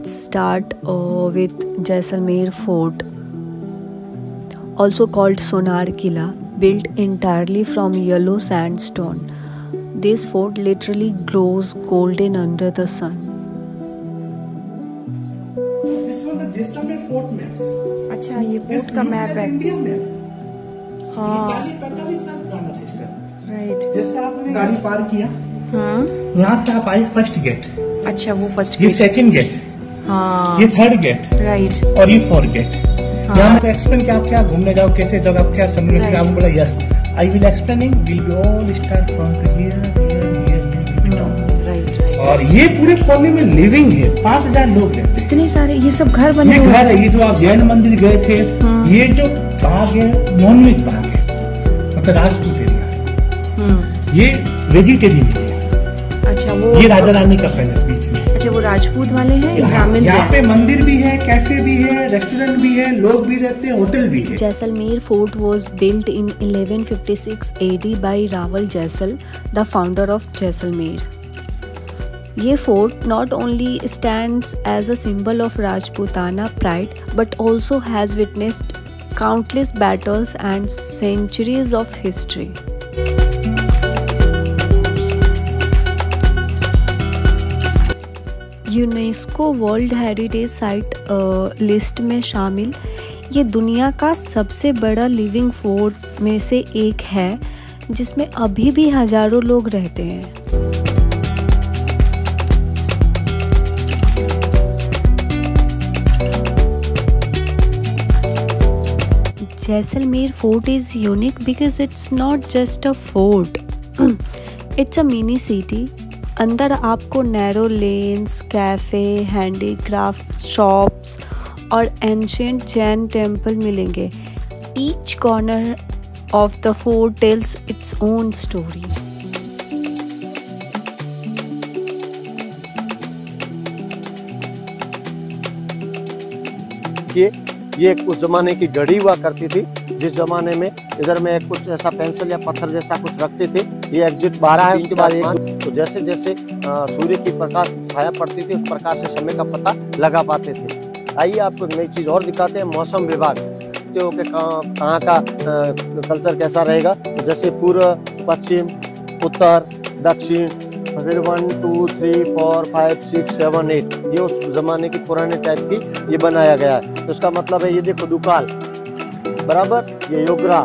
Let's start with Jaisalmer Fort, also called Sonar Killa, built entirely from yellow sandstone. This fort literally glows golden under the sun. This was the Jaisalmer Fort maps. अच्छा, ये fort का map है। India map. हाँ। 45 साल पुराना system. Right. जैसे आपने गाड़ी पार किया। हाँ। यहाँ से आप आए फर्स्ट गेट। अच्छा, वो फर्स्ट ये गेट। Second gate. हाँ। ये थर्ड गेट। राइट। और ये फोर्थ गेट। हाँ। यहाँ मैं एक्सप्लेन क्या आप क्या घूमने जाओ कैसे जगह क्या समझ में आपको बोला yes I will explaining will be all start from here और ये पूरे कोने में लिविंग है 5000 लोग रहते हैं। इतने सारे ये सब घर बने ये हुए घर है। ये जो आप जैन मंदिर गए थे ये जो बाग है नॉनवेज बाग है मतलब राजपूत एरिया। ये वेजिटेरियन एरिया। अच्छा, वो ये राजा रानी का पैलेस बीच में। अच्छा, वो राजपूत वाले हैं, ब्राह्मण यहाँ पे मंदिर भी है, कैफे भी है, रेस्टोरेंट भी है, लोग भी रहते हैं, होटल भी है। Jaisalmer Fort was built in 1156 AD by Rawal Jaisal, the founder of Jaisalmer. ये fort not only stands as a symbol of Rajputana pride but also has witnessed countless battles and centuries of history. UNESCO world heritage site list में शामिल ये दुनिया का सबसे बड़ा living fort में से एक है जिसमें अभी भी हजारों लोग रहते हैं। Jaisalmer Fort is unique because it's not just a fort, it's a mini city. अंदर आपको narrow lanes, cafe, handicraft shops और एंशिएंट जैन टेम्पल मिलेंगे। Each corner of the fort tells its own story. ये उस जमाने की घड़ी हुआ करती थी जिस जमाने में इधर में कुछ ऐसा पेंसिल या पत्थर जैसा कुछ रखते थे। ये एग्जिट 12 है, उसके बाद एक तो जैसे जैसे सूर्य की प्रकाश छाया पड़ती थी उस प्रकार से समय का पता लगा पाते थे। आइए आपको नई चीज और दिखाते हैं। मौसम विभाग के कहाँ का कल्चर कैसा रहेगा। तो जैसे पूर्व, पश्चिम, उत्तर, दक्षिण, फिर 1 2 3 4 5 6 7 8 ये उस जमाने की पुराने टाइप की ये बनाया गया है। तो इसका मतलब है ये देखो दुकाल बराबर, ये योगरा,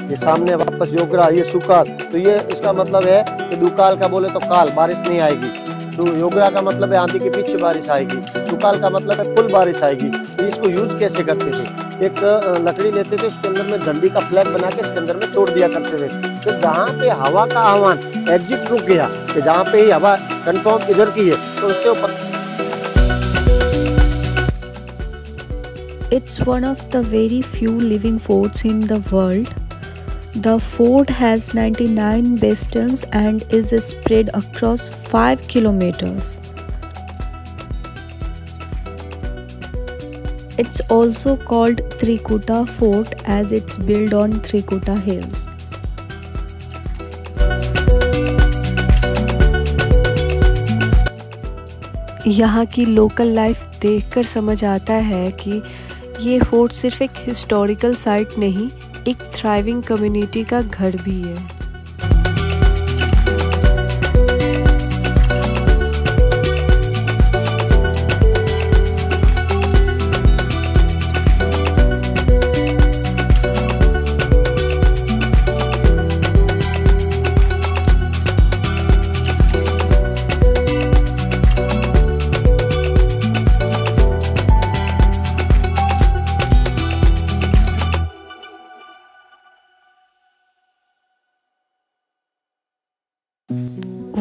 ये सामने वापस योगरा, ये सुकाल। तो ये इसका मतलब है कि दुकाल का बोले तो काल बारिश नहीं आएगी। तो योगरा का मतलब है आंधी के पीछे बारिश आएगी। सुकाल का मतलब है फुल बारिश आएगी। तो इसको यूज कैसे करते थे, एक लकड़ी लेते थे उसके अंदर में झंडी का फ्लैग बना के इसके अंदर में छोड़ दिया करते थे। तो जहाँ पे हवा का आह्वान एग्जिट रुक गया कि जहाँ पे ही हवा कंफर्म इधर की है तो उसके ऊपर It's one of the very few living forts in the world. The fort has 99 bastions and is spread across 5 kilometers. It's also called Trikuta Fort as it's built on Trikuta Hills. यहाँ की local life देखकर समझ आता है कि ये fort सिर्फ एक हिस्टोरिकल साइट नहीं, एक थ्राइविंग कम्युनिटी का घर भी है।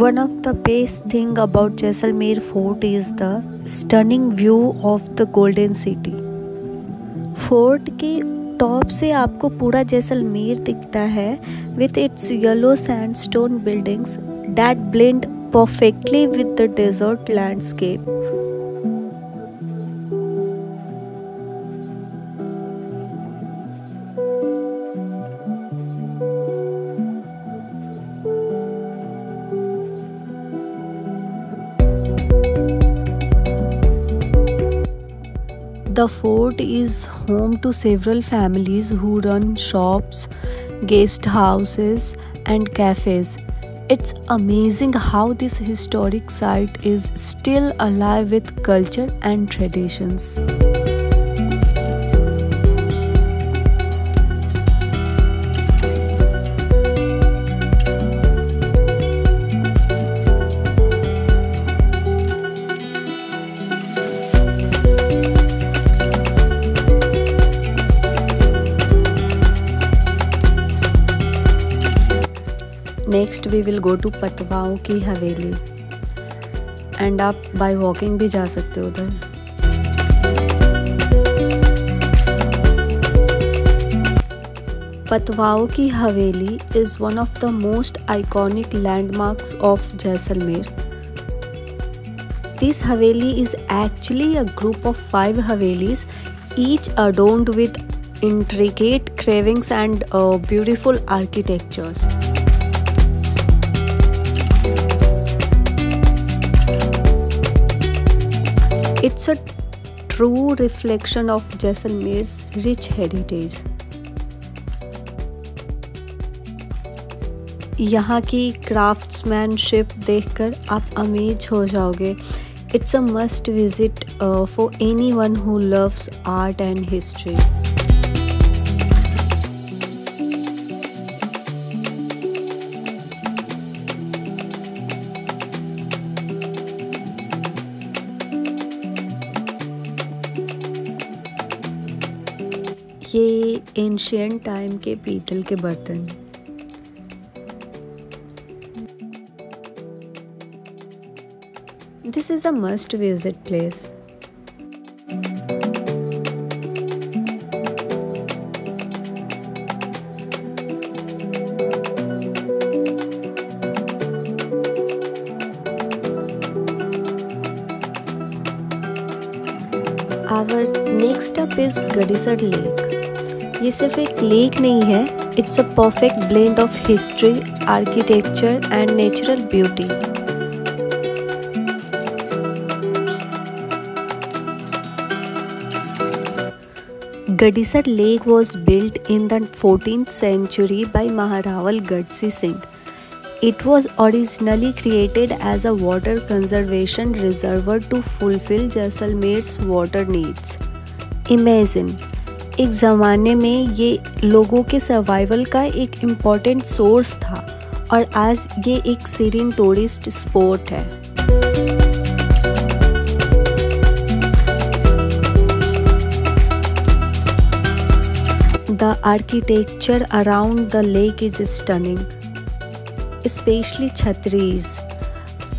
One of the best thing about Jaisalmer Fort is the stunning view of the Golden City. Fort के टॉप से आपको पूरा जैसलमेर दिखता है with its yellow sandstone buildings that blend perfectly with the desert landscape. The fort is home to several families who run shops, guest houses, and cafes. It's amazing how this historic site is still alive with culture and traditions. Next we will go to पतवाओं की हवेली and आप by walking भी जा सकते हो उधर। पतवाओं की हवेली is one of the most iconic landmarks of Jaisalmer. This Haveli is actually a group of 5 havelis, each adorned with intricate carvings and beautiful architectures. It's a true reflection of Jaisalmer's rich heritage. यहाँ की craftsmanship देखकर आप amaze हो जाओगे। It's a must visit for anyone who loves art and history. ये ancient time के पीतल के बर्तन। This is a must visit place. Our next up is Gadisar Lake. ये सिर्फ एक लेक नहीं है, it's a perfect blend of history, architecture and natural beauty. Gadisar Lake was built in the 14th century by Maharaval Gadsi Singh. It was originally created as a water conservation reservoir to fulfill Jaisalmer's water needs. Imagine, एक ज़माने में ये लोगों के survival का एक important source था और आज ये एक सीरीन टूरिस्ट स्पॉट है। The architecture around the lake is stunning, especially chhatris.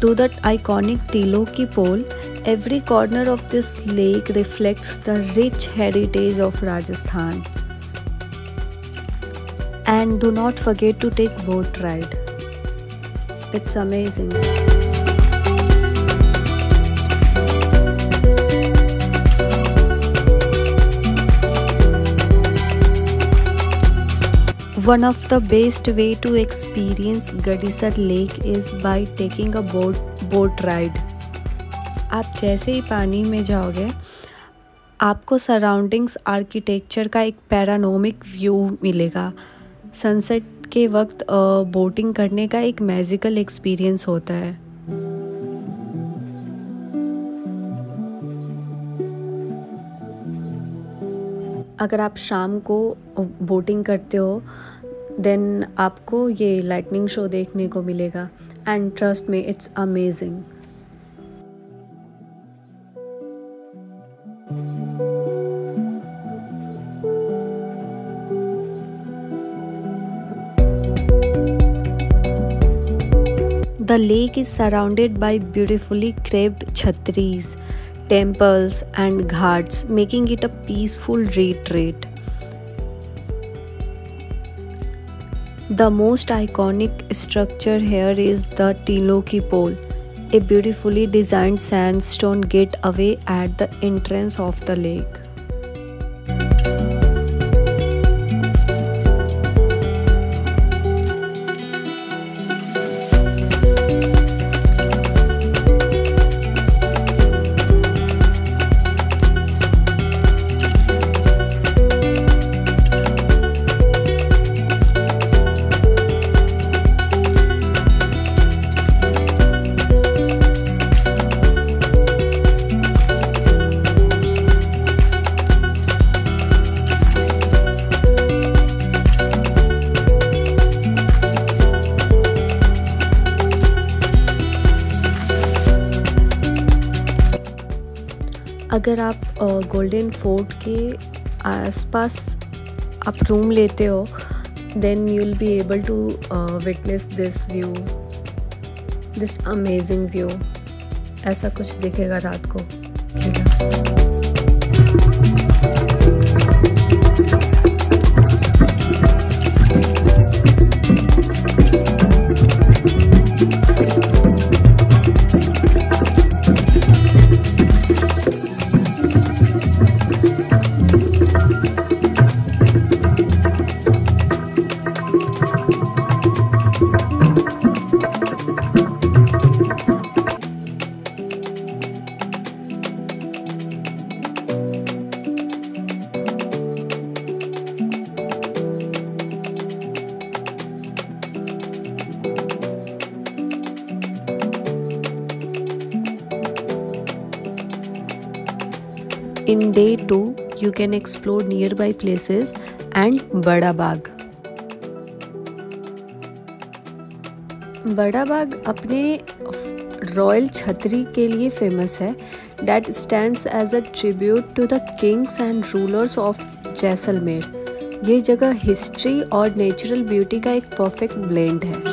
To that iconic Tiloki pole, every corner of this lake reflects the rich heritage of Rajasthan. And do not forget to take boat ride. It's amazing. One of the best way to experience Gadisar Lake is by taking a boat ride. आप जैसे ही पानी में जाओगे आपको surroundings architecture का एक panoramic view मिलेगा। Sunset के वक्त बोटिंग करने का एक मैजिकल एक्सपीरियंस होता है। अगर आप शाम को बोटिंग करते हो देन आपको ये लाइटनिंग शो देखने को मिलेगा and trust me, it's amazing. The lake is surrounded by beautifully carved chhatris, temples and ghats, making it a peaceful retreat. The most iconic structure here is the Tiloki pole, a beautifully designed sandstone gateway at the entrance of the lake. अगर आप golden fort के आसपास आप room लेते हो, then you will be able to witness this view, this amazing view. ऐसा कुछ दिखेगा रात को। In day 2, you can explore nearby places and बड़ा बाग। बड़ा बाग अपने रॉयल छतरी के लिए फेमस है, that stands as a tribute to the kings and rulers of Jaisalmer. ये जगह हिस्ट्री और नेचुरल ब्यूटी का एक परफेक्ट ब्लेंड है।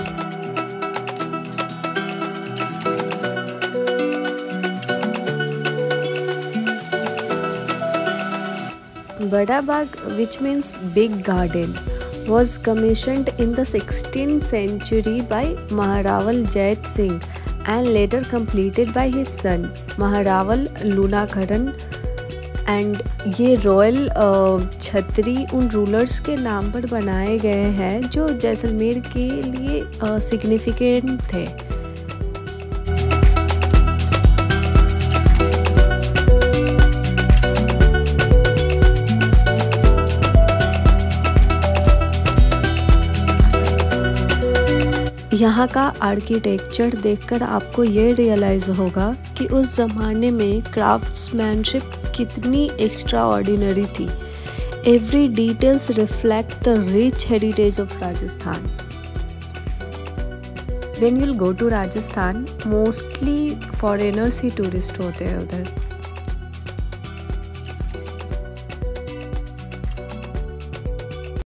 Bada Bagh, which means big garden, was commissioned in the 16th century by Maharaval Jait Singh and later completed by his son Maharaval Lunakaran। And ये royal छतरी उन rulers के नाम पर बनाए गए हैं जो जैसलमेर के लिए सिग्निफिकेंट थे। यहाँ का आर्किटेक्चर देखकर आपको ये रियलाइज़ होगा कि उस ज़माने में क्राफ्ट्समैनशिप कितनी एक्स्ट्रा ऑर्डिनरी थी। Every details reflect the rich heritage of Rajasthan. When you'll go to Rajasthan, mostly foreigners ही टूरिस्ट होते हैं उधर।